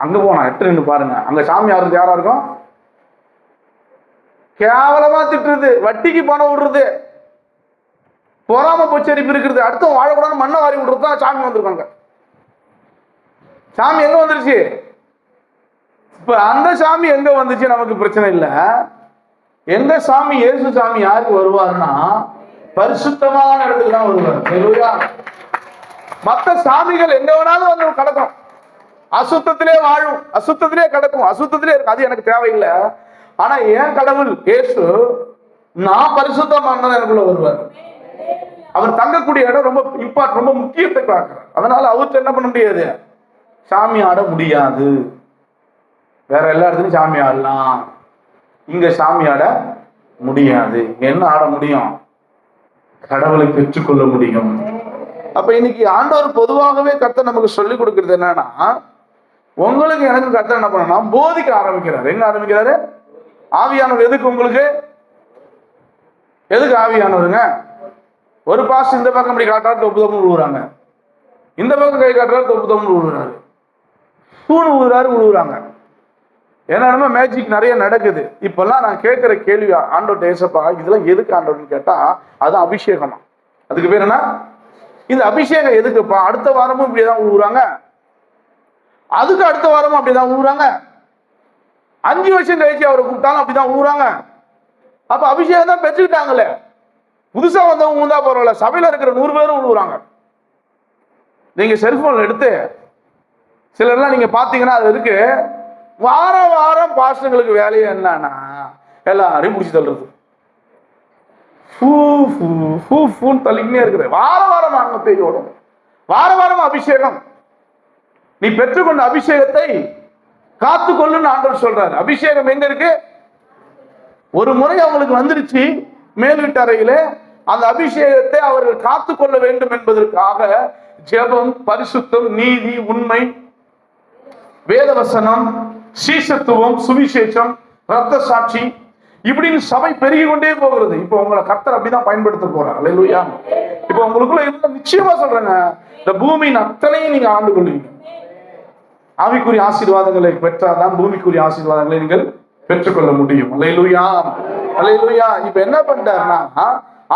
அங்க போனா எட்டு பாருங்க, அங்க சாமி ஆடுறது யாரா இருக்கும்? கேவலமா திட்டுறது, வட்டிக்கு பணம் விடுறது, பொறாம பொச்சரிப்பு இருக்கிறது, அடுத்த வாழக்கூடாது மண்ணை வாரி விடுறது தான் சாமி வந்திருக்காங்க. சாமி எங்க வந்துருச்சு? இப்ப அந்த சாமி எங்க வந்துச்சு நமக்கு பிரச்சனை இல்லை. எங்க சாமி இயேசு சாமி யாருக்கு வருவாருன்னா பரிசுத்தமான இடத்துக்கு தான் வருவார். மற்ற சாமிகள் எங்க வேணாலும் வந்து கிடக்கும், அசுத்தத்திலே வாழும், அசுத்தத்திலே கிடக்கும், அசுத்தத்திலே இருக்கும், அது எனக்கு தேவையில்லை. ஆனா ஏன் கடவுள் இயேசு நான் பரிசுத்தமான எனக்குள்ள வருவார். அவர் தங்கக்கூடிய இடம் ரொம்ப இம்பார்ட், ரொம்ப முக்கியத்தை பார்க்கிறார். அதனால அவர்கிட்ட என்ன பண்ண முடியாது, சாமி ஆட முடியாது. வேற எல்லா இடத்துலையும் சாமி ஆடலாம், இங்க சாமி ஆட முடியாது. என்ன ஆட முடியும்? கடவுளை பெற்றுக்கொள்ள முடியும். அப்ப இன்னைக்கு ஆண்டவர் பொதுவாகவே கர்த்தர் நமக்கு சொல்லிக் கொடுக்கிறது என்னன்னா, உங்களுக்கு எனக்கு கர்த்தர் என்ன பண்ணா போதிக்க ஆரம்பிக்கிறார். எங்க ஆரம்பிக்கிறாரு? ஆவியானவர் எதுக்கு உங்களுக்கு? எதுக்கு ஆவியானவருங்க? ஒரு பாஸ் இந்த பக்கம் இப்படி காட்டுறாரு, தொப்பு தொப்பு விழுவுறாங்க, இந்த பக்கம் கை காட்டுறாரு, தொப்பு தொப்பு விழுவுறாரு, தூணு விழுறாரு, விழுவுறாங்க. ஏன்னா மேஜிக் நிறைய நடக்குது. இப்பெல்லாம் நான் கேட்கிற கேள்வி, ஆண்டவர் ஏசப்பா இதெல்லாம் எதுக்கு ஆண்டவர்னு கேட்டா அது அபிஷேகமா. அதுக்கு பேர் என்ன? இந்த அபிஷேகம் எதுக்குப்பா? அடுத்த வாரமும் இப்படிதான் ஊறுறாங்க, அதுக்கு அடுத்த வாரமும் அப்படிதான் ஊறுறாங்க, 5 வருஷம் கழிச்சு அவரை கூப்பிட்டாலும் அப்படிதான் ஊறுறாங்க. அப்ப அபிஷேகம் தான் பெற்றுக்கிட்டாங்களே, புதுசா வந்தவங்க ஊந்தா பரவாயில்ல, சபையில இருக்கிற 100 பேரும் ஊறுறாங்க. நீங்க செல்போன்ல எடுத்து சிலர்லாம் நீங்க பாத்தீங்கன்னா அது இருக்கு, வாரம் வாரம் பாஸ்டர்களுக்கு வேலையே என்னன்னா எல்லாரையும் முடிச்சு தள்ளுறது, தள்ளிக்கினே இருக்குது. வாரம் வாரம் அங்க பேய் ஓடும், வாரம் வாரம் அபிஷேகம். நீ பெற்றுக்கொண்ட அபிஷேகத்தை காத்துக்கொள்ளுன்னு ஆண்டவர் சொல்றாரு. அபிஷேகம் எங்க இருக்கு? ஒரு முறை அவங்களுக்கு வந்துருச்சு மேல் வீட்டு அறையில, அந்த அபிஷேகத்தை அவர்கள் காத்துக்கொள்ள வேண்டும் என்பதற்காக ஜெபம், பரிசுத்தம், நீதி, உண்மை, வேதவசனம், சீசத்துவம், சுவிசேஷம், ரத்த சாட்சி, இப்படின்னு சபை பெருகி கொண்டே போகிறது. இப்ப உங்களை கர்த்தர் அப்படிதான் பயன்படுத்த போறார். அல்லேலூயா. இப்ப உங்களுக்குள்ள இருந்தா நிச்சயமா சொல்றேங்க, இந்த பூமியின் அத்தனையும் நீங்க ஆண்டு கொள்வீங்க. ஆவிக்குரிய ஆசீர்வாதங்களை பெற்றாதான் பூமிக்குரிய ஆசீர்வாதங்களை நீங்கள் பெற்றுக்கொள்ள முடியும். அல்லேலூயா, அல்லேலூயா. இப்ப என்ன பண்றாருன்னா,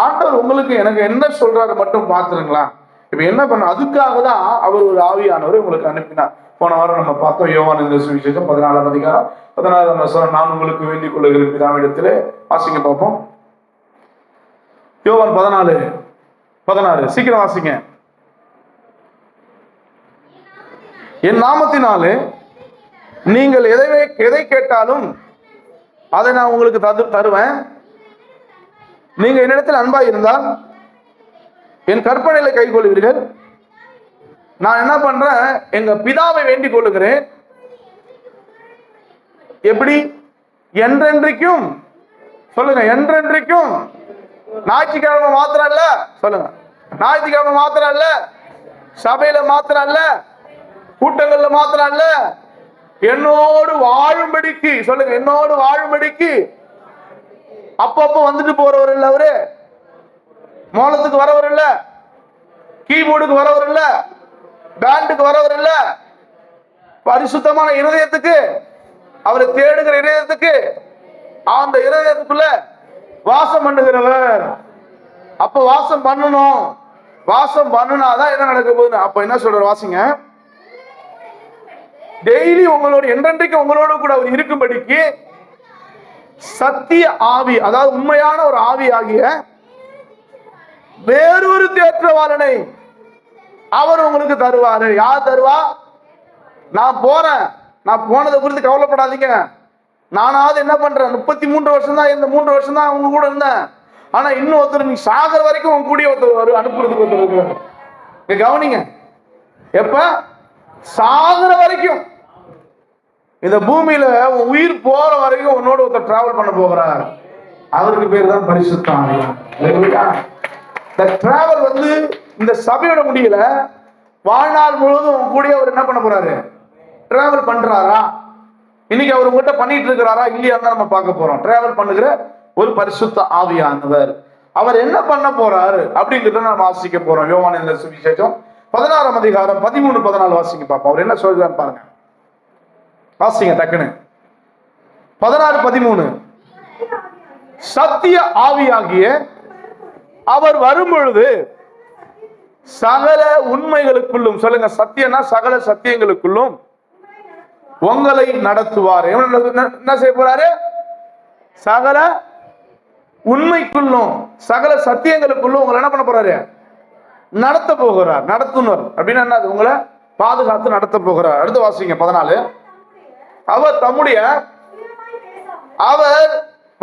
ஆண்டவர் உங்களுக்கு எனக்கு என்ன சொல்றாரு மட்டும் பாத்துருங்களா. இப்ப என்ன பண்ண, அதுக்காக தான் அவர் ஒரு ஆவியானவரை உங்களுக்கு அனுப்பினார். போன வாரம் நம்ம பார்த்தோம், யோவான் இந்த சுவிசேஷம் 14ஆம் அதிகாரம் 16ஆம் வசனம், நான் உங்களுக்கு வேண்டிக் கொள்ளுகிறேன் பிதாவிடத்திலே. வாசிங்க பார்ப்போம். யோவான் 14:16 சீக்கிரம் வாசிங்க. என் நாமத்தினாலே நீங்கள் எதை கேட்டாலும் அதை நான் உங்களுக்கு தருவேன். நீங்க என்னிடத்தில் அன்பாய் இருந்தால் என் கற்பனைகளை கைக்கொள்வீர்கள். நான் என்ன பண்றேன், எங்க பிதாவை வேண்டிக் கொள்ளுகிறேன். எப்படி? என்றென்றைக்கும். சொல்லுங்க, என்றென்றைக்கும். ஞாயிற்றுக்கிழமை மாத்திரம் இல்ல, சொல்லுங்க, ஞாயிற்றுக்கிழமை மாத்திரம் இல்ல, சபையில மாத்திரம் இல்ல, கூட்டங்கள்ல மாத்திரம் இல்ல, என்னோடு வாழும்படிக்கு. சொல்லுங்க, என்னோடு வாழும்படிக்கு. அப்பப்போ வந்துட்டு போறவர் இல்ல, அவரு மோளத்துக்கு வரவர் இல்ல, கீபோர்டுக்கு வரவர் இல்ல, பேண்டுக்கு வரவர் இல்ல, பரிசுத்தமான இருதயத்துக்கு, அவரை தேடுகிற இருதயத்துக்கு, அந்த இருதயத்துக்குள்ள வாசம் பண்ணுகிறவர். அப்ப வாசம் பண்ணணும். வாசம் பண்ணுனாதான் என்ன நடக்க போகுது. அப்ப என்ன சொல்ற, வாசிங்க. டெய்லி உங்களோட என்றென்றைக்கு உங்களோட கூட அவர் இருக்கும்படிக்கு சத்திய ஆவி, அதாவது உண்மையான ஒரு ஆவி ஆகிய வேறொரு தேற்றவாளனை அவர் உங்களுக்கு தருவாரு. யார் தருவா? நான் போறேன், நான் போனதை குறித்து கவலைப்படாதீங்க. நானாவது என்ன பண்றேன், 33 வருஷம் தான் இருந்த, 3 வருஷம் தான் அவங்க கூட இருந்தேன். ஆனா இன்னும் ஒருத்தர் நீ சாகர வரைக்கும் உங்க கூடிய ஒருத்தர் அனுப்புறதுக்கு ஒருத்தர் இருக்கிறார். கவனிங்க, எப்ப? சாகர வரைக்கும். இந்த பூமியில உன் உயிர் போற வரைக்கும் உன்னோட ஒருத்தர் டிராவல் பண்ண போகிறார். அவருக்கு பேர் தான் பரிசுத்த ஆவி. இந்த டிராவல் வந்து இந்த சபையோட முடியல, வாழ்நாள் முழுவதும் உன் கூட அவர் என்ன பண்ண போறாரு, டிராவல் பண்றாரா? இன்னைக்கு அவர் உங்ககிட்ட பண்ணிட்டு இருக்கிறாரா இல்லையா தான் நம்ம பார்க்க போறோம். டிராவல் பண்ணுகிற ஒரு பரிசுத்த ஆவியானவர் அவர் என்ன பண்ண போறாரு அப்படிங்கிறத நம்ம வாசிக்க போறோம். யோவான் இந்த சுவிசேஷம் 16ஆம் அதிகாரம் 13-14 வாசிக்க பார்ப்போம். அவர் என்ன சொல்றாரு பாருங்க. வாசிங்க டக்குன்னு. 16-13. சத்திய ஆவியாகிய அவர் வரும்பொழுது சகல உண்மைகளுக்குள்ளும், சொல்லுங்க, சத்தியனா சகல சத்தியங்களுக்குள்ளும் உங்களை நடத்துவார். என்ன செய்ய போறாரு? சகல உண்மைக்குள்ளும் சகல சத்தியங்களுக்குள்ளும் உங்களை என்ன பண்ண போறாரு? நடத்த போகிறார். நடத்துனர் அப்படின்னா என்ன? உங்களை பாதுகாத்து நடத்த போகிறார். அடுத்து வாசிங்க 14. அவர் தம்முடைய, அவர்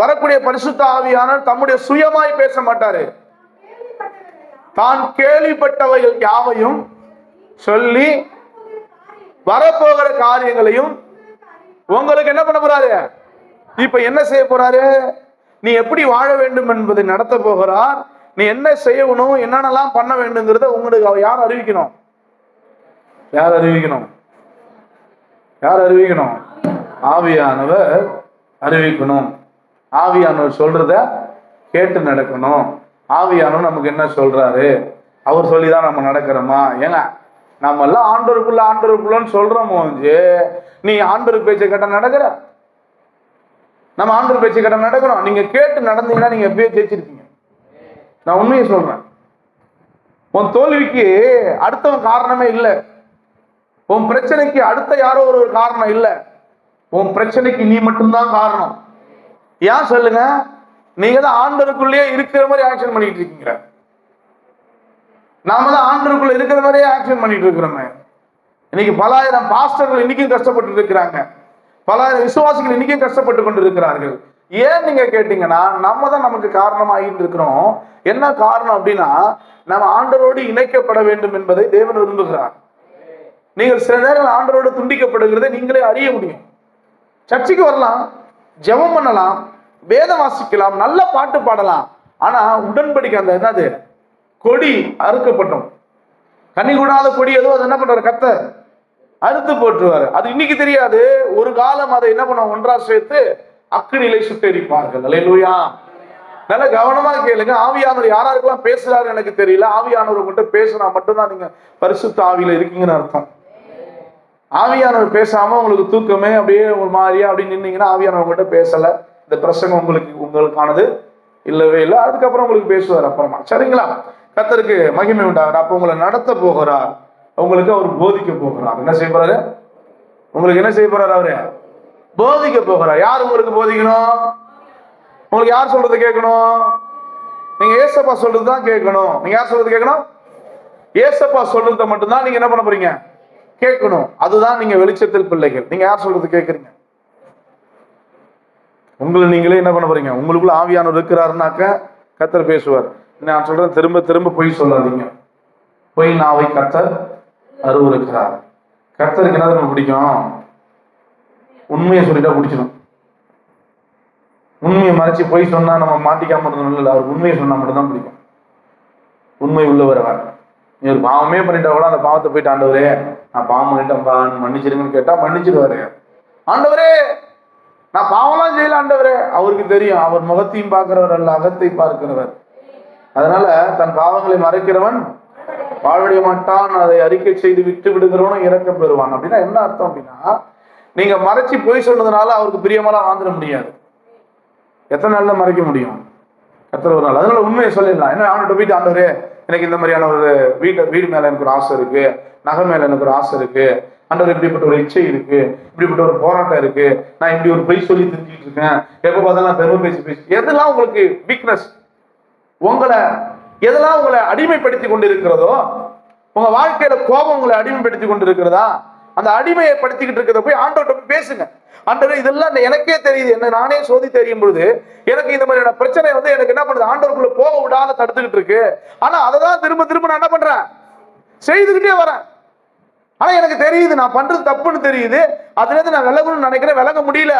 வரக்கூடிய பரிசுத்த ஆவியானவர் தம்முடைய சுயமாய் பேச மாட்டாரு. தான் கேள்விப்பட்டவைகள் யாவையும் சொல்லி வரப்போகிற காரியங்களையும் உங்களுக்கு என்ன பண்ண போறாரு? இப்ப என்ன செய்ய போறாரு? நீ எப்படி வாழ வேண்டும் என்பதை நடத்த போகிறார். நீ என்ன செய்யணும், என்னென்னலாம் பண்ண வேண்டும்ங்கிறத உங்களுக்கு யார் அறிவிக்கணும்? யார் அறிவிக்கணும்? யார் அறிவிக்கணும்? ஆவியானவர் அறிவிக்கணும். ஆவியானவர் சொல்றத கேட்டு நடக்கணும். ஆவியானவர் நமக்கு என்ன சொல்றாரு, அவர் சொல்லிதான் நம்ம நடக்கிறோமா? ஏங்க, நம்ம எல்லாம் ஆண்டவருக்குள்ளன்னு சொல்றோமோ, நீ ஆண்டவர் பேச்சை கேட்ட நடக்கிற? நம்ம ஆண்டவர் பேச்சை கேட்ட நடக்கிறோம். நீங்க கேட்டு நடந்தீங்கன்னா நீங்க எப்படியோ ஜெயிச்சிருக்கீங்க. நான் உண்மையை சொல்றேன். உன் தோல்விக்கு அடுத்தவன் காரணமே இல்லை. உன் பிரச்சனைக்கு அடுத்த யாரோ ஒரு காரணம் இல்லை. உன் பிரச்சனைக்கு நீ மட்டும்தான் காரணம். ஏன் சொல்லுங்க? நீங்க தான் ஆண்டவருக்குள்ளேயே இருக்கிற மாதிரி ஆக்ஷன் பண்ணிட்டு இருக்கீங்க. நாம தான் ஆண்டவருக்குள்ள இருக்கிற மாதிரியே ஆக்ஷன் பண்ணிட்டு இருக்கிறோமே. இன்னைக்கு பலாயிரம் பாஸ்டர்கள் இன்னைக்கும் கஷ்டப்பட்டு இருக்கிறாங்க. பலாயிரம் விசுவாசிகள் இன்னைக்கும் கஷ்டப்பட்டு கொண்டு இருக்கிறார்கள். ஏன் நீங்க கேட்டீங்கன்னா, நம்ம தான் நமக்கு காரணமாகிட்டு இருக்கிறோம். என்ன காரணம் அப்படின்னா, நம்ம ஆண்டவரோடு இணைக்கப்பட வேண்டும் என்பதை தேவன் விரும்புகிறார். நீங்கள் சில நேரம் ஆண்டவரோடு துண்டிக்கப்படுகிறதை நீங்களே அறிய முடியும். சர்ச்சைக்கு வரலாம், ஜெபம் பண்ணலாம், வேதம் வாசிக்கலாம், நல்ல பாட்டு பாடலாம். ஆனா உடன்படிக்கை அந்த என்னது கொடி அறுக்கப்பட்டோம். கனி கூடாத கொடி ஏதோ அது என்ன பண்றாரு? கர்த்தர் அறுத்து போட்டுருவாரு. அது இன்னைக்கு தெரியாது. ஒரு காலம் அதை என்ன பண்ண ஒன்றா சேர்த்து அக்கினிலை சுட்டெரிப்பார்கள். அல்லேலூயா. நல்ல கவனமா கேளுங்க. ஆவியானவர் யாராருக்கெல்லாம் பேசுறாரு எனக்கு தெரியல. ஆவியானவர் உங்கள்கிட்ட பேசுனா மட்டும்தான் நீங்க பரிசுத்த ஆவியில இருக்கீங்கன்னு அர்த்தம். ஆவியானவர் பேசாம உங்களுக்கு தூக்கமே அப்படியே ஒரு மாதிரியா அப்படி நின்னீங்கன்னா ஆவியானவர் உங்கள்கிட்ட பேசல, இந்த பிரசங்கம் உங்களுக்கானது இல்லவே இல்லை. அதுக்கப்புறம் உங்களுக்கு பேசுவார் அப்புறமா. சரிங்களா? கர்த்தருக்கு மகிமை உண்டாகிறார். அப்ப உங்களை நடத்த போகிறார். உங்களுக்கு அவர் போதிக்க போகிறார். என்ன செய்ய போறாரு? உங்களுக்கு என்ன செய்ய போறாரு? அவரு போதிக்க போகிறார். யார் உங்களுக்கு போதிக்கணும்? உங்களுக்கு யார் சொல்றது கேட்கணும்? நீங்க ஏசப்பா சொல்றதுதான் கேட்கணும். நீங்க யார் சொல்றது கேட்கணும்? ஏசப்பா சொல்றத மட்டும்தான் நீங்க என்ன பண்ண போறீங்க? கேட்கணும். அதுதான் நீங்க வெளிச்சத்தில் பிள்ளைகள். நீங்க யார் சொல்றது கேட்கறீங்க? உங்களை நீங்களே என்ன பண்ண போறீங்க? உங்களுக்குள்ள ஆவியானவர் இருக்கிறாருனாக்க கர்த்தர் பேசுவார். நான் சொல்றேன், திரும்ப திரும்ப பொய் சொல்லாதீங்க. பொய் நாவை கர்த்தர் அருவருக்கிறார். கர்த்தருக்கு என்ன நம்ம பிடிக்கும்? உண்மையை சொல்லிட்டா பிடிச்சிடும். உண்மையை மறைச்சு பொய் சொன்னா நம்ம மாட்டிக்காம இருந்தோம் இல்லை. அவருக்கு உண்மையை சொன்னா மட்டும்தான் பிடிக்கும். உண்மை உள்ளவர் அவர். நீ ஒரு பாவமே பண்ணிட்டா கூட அந்த பாவத்தை போயிட்டு, ஆண்டவரே நான் பாவம் பண்ணிட்டேன் மன்னிச்சிருங்கன்னு கேட்டா மன்னிச்சிடுவாரு. ஆண்டவரே நான் பாவம்லாம் செய்யல ஆண்டவரே. அவருக்கு தெரியும், அவர் முகத்தையும் பார்க்கிறவர் அல்ல, அகத்தை பார்க்கிறவர். அதனால தன் பாவங்களை மறைக்கிறவன் வாழ்வடைய மாட்டான், அதை அறிக்கை செய்து விட்டு விடுகிறவனும் இறக்க பெறுவான். அப்படின்னா என்ன அர்த்தம் அப்படின்னா, நீங்க மறைச்சு பொய் சொன்னதுனால அவருக்கு பிரியமெல்லாம் வாழ்ந்துட முடியாது. எத்தனை நாள் தான் மறைக்க முடியும்? எத்தனை ஒரு நாள். அதனால உண்மையை சொல்லிடலாம். என்ன அவன்கிட்ட போயிட்டு, ஆண்டவரே எனக்கு இந்த மாதிரியான ஒரு வீடு மேல எனக்கு ஒரு ஆசை இருக்கு, நகை மேல எனக்கு ஒரு ஆசை இருக்கு, ஆண்டவர் இப்படிப்பட்ட ஒரு இச்சை இருக்கு, இப்படிப்பட்ட ஒரு போராட்டம் இருக்கு, நான் இப்படி ஒரு பொய் சொல்லி தெரிஞ்சுட்டு இருக்கேன், எப்ப பார்த்தாலும் நான் பெருமை பேசி எதெல்லாம் உங்களுக்கு வீக்னஸ், உங்களை எதெல்லாம் உங்களை அடிமைப்படுத்தி கொண்டு இருக்கிறதோ, உங்க வாழ்க்கையில கோபம் உங்களை அடிமைப்படுத்தி கொண்டு இருக்கிறதா, அந்த அடிமையை படுத்திக்கிட்டு இருக்கிறத போய் ஆண்டவர்கிட்ட போய் பேசுங்க. ஆண்டவர் இதெல்லாம் எனக்கே தெரியுது, என்ன நானே சோதி தெரியும் பொழுது எனக்கு இந்த மாதிரியான பிரச்சனை எனக்கு என்ன பண்ணுது, ஆண்டவருக்குள்ள போக விடாத தடுத்துக்கிட்டு இருக்கு. ஆனா அதை தான் திரும்ப திரும்ப நான் என்ன பண்றேன், செய்துக்கிட்டே வரேன். ஆனா எனக்கு தெரியுது நான் பண்றது தப்புன்னு தெரியுது, அதுல இருந்து நான் விலகணும்னு நினைக்கிறேன், விலக முடியல.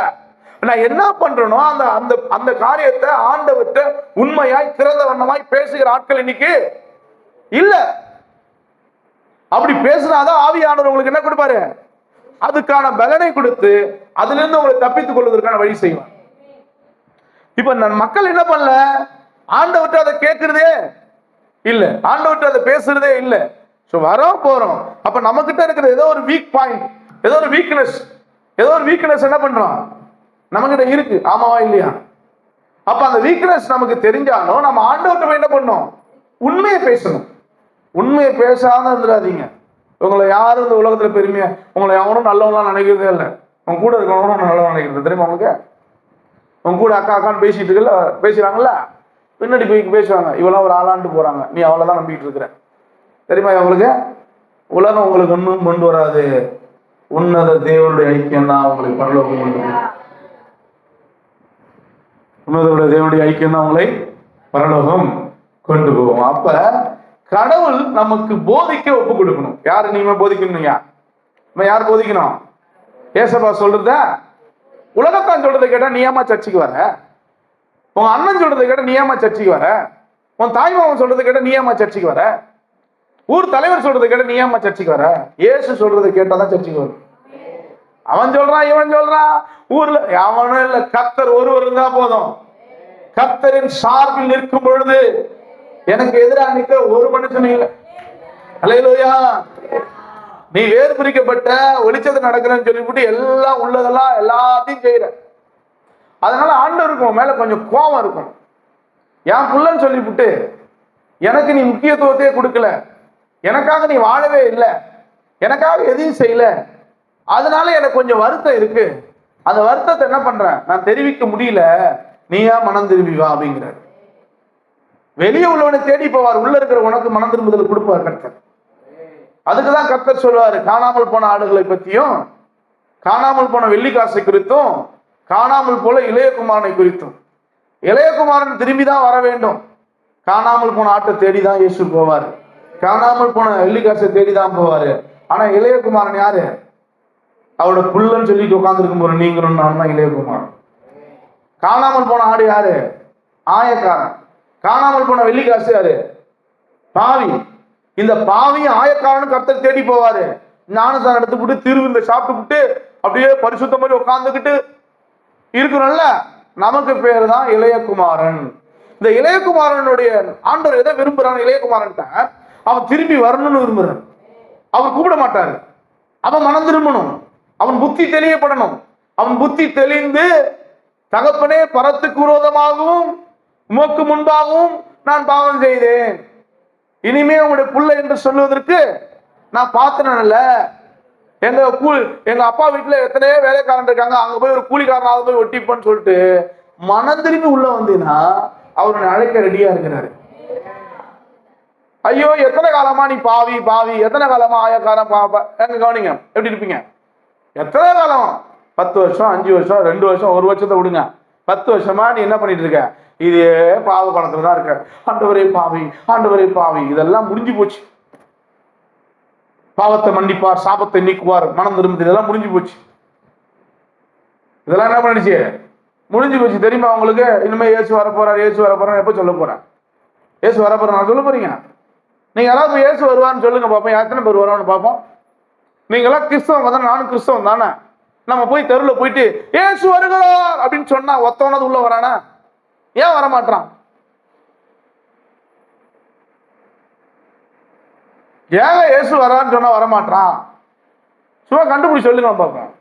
நான் என்ன பண்றேனோ அந்த அந்த அந்த காரியத்தை ஆண்டவர்கிட்ட உண்மையாய் திறந்த வண்ணமாய் பேசுகிற ஆட்கள் இன்னைக்கு இல்ல. அப்படி பேசுனாதான் ஆவியானவர் உங்களுக்கு என்ன கொடுப்பாரு, அதுக்கான பலனை கொடுத்து அதுல இருந்து உங்களை தப்பித்துக் கொள்வதற்கான வழி செய்வார். இப்ப மக்கள் என்ன பண்ணல, ஆண்டவர்கிட்ட அதை கேட்கறதே இல்ல, ஆண்டவர்கிட்ட அதை பேசுறதே இல்லை. வரோம் போறோம். அப்ப நம்ம கிட்ட இருக்கிற ஏதோ ஒரு வீக் பாயிண்ட், ஏதோ ஒரு வீக்னஸ், ஏதோ ஒரு வீக்னஸ் என்ன பண்றோம் நம்மகிட்ட இருக்கு, ஆமாவா இல்லையா? அப்ப அந்த வீக்னஸ் நமக்கு தெரிஞ்சாலும் நம்ம ஆண்டவர்கிட்ட என்ன பண்ணணும்? உண்மையை பேசணும். உண்மையை பேசாம இருந்துடாதீங்க. உங்களை யாரும் இந்த உலகத்துல பெருமையா உங்களை எவனும் நல்லவங்களாம் நினைக்கிறதே இல்லை. உங்க கூட இருக்கவனும் நல்லவங்க நினைக்கிறது தெரியுமா உங்களுக்கு? உங்க கூட அக்கா அக்கான்னு பேசிட்டு இருக்கல, பேசுறாங்கல்ல, பின்னாடி போய் பேசுவாங்க, இவெல்லாம் ஒரு ஆளாண்டு போறாங்க, நீ அவ்வளவுதான் நம்பிட்டு இருக்கிற. தெரியுமா உங்களுக்கு? உலகம் உங்களுக்கு ஒன்றும் கொண்டு வராது. உன்னத தேவனுடைய ஐக்கியம் தான் உங்களுக்கு பரலோகம் கொண்டு வரும். உன்னத தேவனுடைய ஐக்கியம் தான் உங்களை பரலோகம் கொண்டு போவோம். அப்ப கடவுள் நமக்கு போதிக்க ஒப்பு கொடுக்கணும். யாரு நீங்க போதிக்கணுங்க? யார் போதிக்கணும்? ஏசப்பா சொல்றத உலகத்தான் சொல்றதை கேட்டா நீ ஏமா சர்ச்சைக்கு வர? உங்க அண்ணன் சொல்றதை கேட்டா நீ ஏமா சர்ச்சைக்கு வர? உன் தாய்மாவன் சொல்றதை கேட்டா நீ ஏமா சர்ச்சைக்கு வர? ஊர் தலைவர் சொல்றதை கேட்டா நீ ஏமா சர்ச்சைக்கு வர? ஏசு சொல்றதை கேட்டாதான் சர்ச்சைக்கு வரும். அவன் சொல்றான், இவன் சொல்றான், ஊர்ல அவனும் இல்ல, கர்த்தர் ஒருவர் இருந்தா போதும். கர்த்தரின் சார்பில் நிற்கும் பொழுது எனக்கு எதிராக நிற்க ஒரு மனுஷன் இல்லை. அல்லேலூயா. நீ வேறு பிரிக்கப்பட்ட வெளிச்சத்தை நடக்கிறேன்னு சொல்லிவிட்டு எல்லாம் உள்ளதெல்லாம் எல்லாத்தையும் செய்யற. அதனால ஆண்டவருக்கு மேல கொஞ்சம் கோபம் இருக்கும். என் புள்ளன்னு சொல்லிவிட்டு எனக்கு நீ முக்கியத்துவத்தையே கொடுக்கல, எனக்காக நீ வாழவே இல்லை, எனக்காக எதையும் செய்யல, அதனால எனக்கு கொஞ்சம் வருத்தம் இருக்கு. அந்த வருத்தத்தை என்ன பண்றேன் நான் தெரிவிக்க முடியல, நீயா மனம் திரும்பி வா அப்படிங்கிறார். வெளியே உள்ளவனை தேடி போவார், உள்ள இருக்கிற உனக்கு மனம் திரும்புதல் கொடுப்பார் கர்த்தர். அதுக்குதான் கர்த்தர் சொல்லுவாரு, காணாமல் போன ஆடுகளை பற்றியும், காணாமல் போன வெள்ளிக்காசை குறித்தும், காணாமல் போல இளையகுமாரனை குறித்தும். இளையகுமாரன் திரும்பிதான் வர வேண்டும். காணாமல் போன ஆட்டை தேடிதான் இயேசு போவார், காணாமல் போன வெள்ளிக்காசை தேடிதான் போவாரு. ஆனா இளையகுமாரன் யாரு? அவரோட புள்ளன்னு சொல்லிட்டு உட்கார்ந்து இருக்கும் போது நீங்களும் நான் தான் இளையகுமாரன். காணாமல் போன ஆடு யாரு? ஆயக்காரன். காணாமல் போன வெள்ளிக்காசு யாரு? பாவி. இந்த பாவியும் ஆயக்காரனும் கர்த்தர் தேடி போவாரு. ஞானசாரம் எடுத்துக்கிட்டு திருவிந்த சாப்பிட்டு அப்படியே பரிசுத்த மாதிரி உட்கார்ந்துக்கிட்டு இருக்கிறோம்ல, நமக்கு பேரு தான் இளையகுமாரன். இந்த இளையகுமாரனுடைய ஆண்டவர் எதை விரும்புறான்? இளையகுமாரன் அவன் திரும்பி வரணும்னு விரும்புறான். அவன் கூப்பிட மாட்டாரு, அவன் மனம் திரும்பணும், அவன் புத்தி தெளியப்படணும். அவன் புத்தி தெளிந்து, தகப்பனே பரத்துக்கு விரோதமாகவும் உமக்கு முன்பாகவும் நான் பாவம் செய்தேன், இனிமே உங்களுடைய புள்ள என்று சொல்லுவதற்கு நான் பாத்திரன்ல. எங்க அப்பா வீட்டுல எத்தனையோ வேலைக்காரன் இருக்காங்க, அங்க போய் ஒரு கூலிக்காரனாவது போய் ஒட்டிப்பன்னு சொல்லிட்டு மனம் திரும்பி உள்ள வந்தீங்கன்னா அவருடைய அழைக்க ரெடியா இருக்கிறாரு. ஐயோ எத்தனை காலமா நீ பாவி பாவி, எத்தனை காலமா ஆயக்காரன் பாப்பா, எங்க கவனிங்க எப்படி இருப்பீங்க? எத்தனை காலம்? 10 வருஷம், 5 வருஷம், 2 வருஷம், 1 வருஷத்தை விடுங்க. 10 வருஷமா நீ என்ன பண்ணிட்டு இருக்க? இதே பாவ பணத்துல தான் இருக்க. ஆண்டவரே பாவி, ஆண்டவரே பாவி. இதெல்லாம் முடிஞ்சு போச்சு. பாவத்தை மன்னிப்பார், சாபத்தை நீக்குவார், மனம் திரும்புது, இதெல்லாம் முடிஞ்சு போச்சு. இதெல்லாம் என்ன பண்ணிச்சு? முடிஞ்சு போச்சு. தெரியுமா உங்களுக்கு? இனிமே இயேசு வர போறார், இயேசு வர போறார் எப்ப சொல்ல போறேன்? இயேசு வர போற நான் சொல்ல போறீங்க? நீங்க யாராவது இயேசு வருவான்னு சொல்லுங்க பார்ப்போம். எத்தனை பேர் வருவான்னு பார்ப்போம். நீங்க எல்லாம் கிறிஸ்தவங்க தானே, நானும் கிறிஸ்தவம் தானே. நம்ம போய் தெருவில் போயிட்டு இயேசு வருகிறார் அப்படின்னு சொன்னா ஒத்தவனது உள்ள வரானா? ஏன் வரமாட்டான்? ஏங்க இயேசு வரான்னு சொன்னா வரமாட்டான்? சும்மா கண்டுபிடி சொல்லுங்க பார்ப்போம்.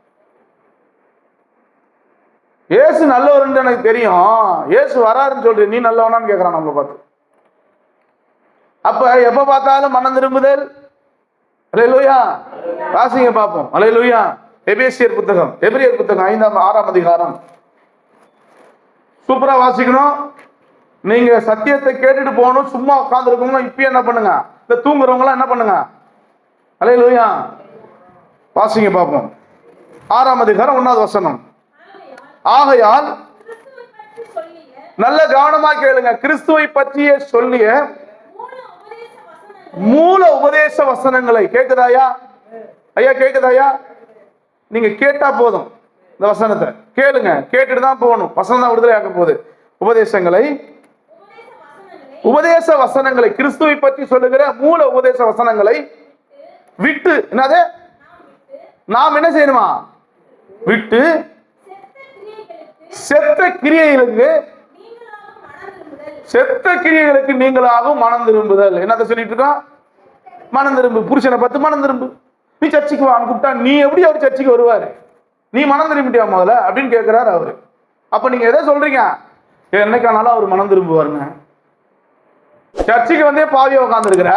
இயேசு நல்லவர்னு எனக்கு தெரியும், இயேசு வராருன்னு சொல்றேன், நீ நல்லவனான்னு கேட்கறான் நம்மளை பார்த்து. அப்ப எப்ப பார்த்தாலும் மனம் திரும்புதல். அல்லேலூயா. வாசிங்க பார்ப்போம். அல்லேலூயா. எபேசியர் புத்தகம், எபிரேயர் புத்தகம் 5ஆம் 6ஆம் அதிகாரம். சூப்பரா வாசிக்கணும். நீங்க சத்தியத்தை கேட்டுட்டு போகணும். சும்மா உட்கார்ந்து இருக்கணும். இப்ப என்ன பண்ணுங்க? இந்த தூங்குறவங்க எல்லாம் என்ன பண்ணுங்க? அல்லேலூயா. வாசிங்க பார்ப்போம். 6ஆம் அதிகாரம் 1வது வசனம். ஆகையால் நல்ல கவனமா கேளுங்க. கிறிஸ்துவை பற்றிய சொல்லிய மூல உபதேச வசனங்களை கேக்குதாயா? ஐயா கேக்குதாயா? நீங்க கேட்டா போதும். இந்த வசனத்தை கேளுங்க, கேட்டுட்டு தான் போகணும். வசனம் தான் விடுதலை ஆக்க போகுது. உபதேச வசனங்களை கிறிஸ்துவை பற்றி சொல்லுகிற மூல உபதேச வசனங்களை விட்டு என்னது நாம் என்ன செய்யணுமா? விட்டு செத்த கிரியைகளுக்கு நீங்களாகவும் மனம் திரும்புதல். என்னத்த சொல்லிட்டு இருக்கோம்? மனம் திரும்பு. புருஷனை பார்த்து மனம் திரும்பு. நீ சர்ச்சைக்கு வான்னு கூப்பிட்டா நீ எப்படி அவர் சர்ச்சைக்கு வருவாரு? நீ மனம் திரும்பிட்டியா முதல்ல அப்படின்னு கேட்கிறாரு அவரு. அப்ப நீங்க எதை சொல்றீங்க? என்னைக்கானாலும் அவர் மனம் திரும்புவாருங்க. சர்ச்சுக்கு வந்தே பாவியா உட்கார்ந்து இருக்கிற